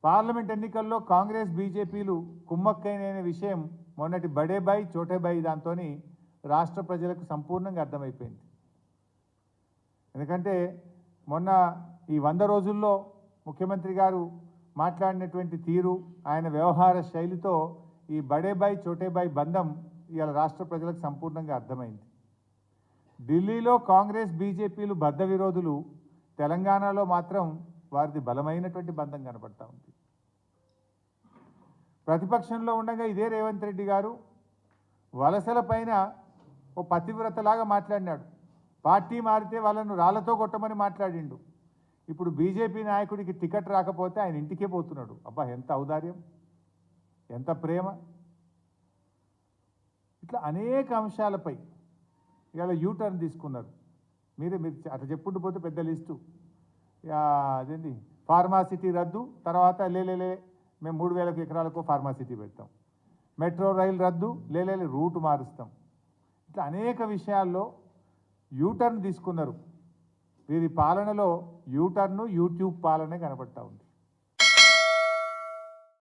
Parliament ఎన్నికల్లో కాంగ్రెస్ బీజేపీలు కుమ్మక్కైన విషయం మొన్నటి బడేబాయ్ చోటేబాయ్ దాంతోని రాష్ట్ర ప్రజలకు సంపూర్ణంగా అర్థమైపోయింది. ఎందుకంటే మొన్న ఈ 100 రోజుల్లో ముఖ్యమంత్రి గారు మాట్లాడినటువంటి తీరు, ఆయన వ్యవహార శైలితో ఈ బడేబాయ్ చోటేబాయ్ బంధం ఇవాళ రాష్ట్ర ప్రజలకు సంపూర్ణంగా అర్థమైంది. ఢిల్లీలో కాంగ్రెస్ బీజేపీలు బద్ధ విరోధులు, తెలంగాణలో మాత్రం వారిది బలమైనటువంటి బంధం కనపడతా ఉంది. ప్రతిపక్షంలో ఉండగా ఇదే రేవంత్ రెడ్డి గారు వలసల పైన ఓ పతివ్రతలాగా మాట్లాడినాడు. పార్టీ మారితే వాళ్ళను రాళ్లతో కొట్టమని మాట్లాడిండు. ఇప్పుడు బీజేపీ నాయకుడికి టికెట్ రాకపోతే ఆయన ఇంటికే పోతున్నాడు. అబ్బా, ఎంత ఔదార్యం, ఎంత ప్రేమ! ఇట్లా అనేక అంశాలపై ఇవాళ యూటర్న్ తీసుకున్నారు. మీరు అట్లా చెప్పుకుంటూ పోతే పెద్ద లిస్టు. అదేంటి ఫార్మాసిటీ రద్దు, తర్వాత లేలే మేము 3000 ఎకరాలకు ఫార్మాసిటీ పెడతాం, మెట్రో రైలు రద్దు, లేలే రూట్ మారుస్తాం. ఇట్లా అనేక విషయాల్లో యూటర్న్ తీసుకున్నారు. వీరి పాలనలో యూటర్ను యూట్యూబ్ పాలనే కనపడతా ఉంది.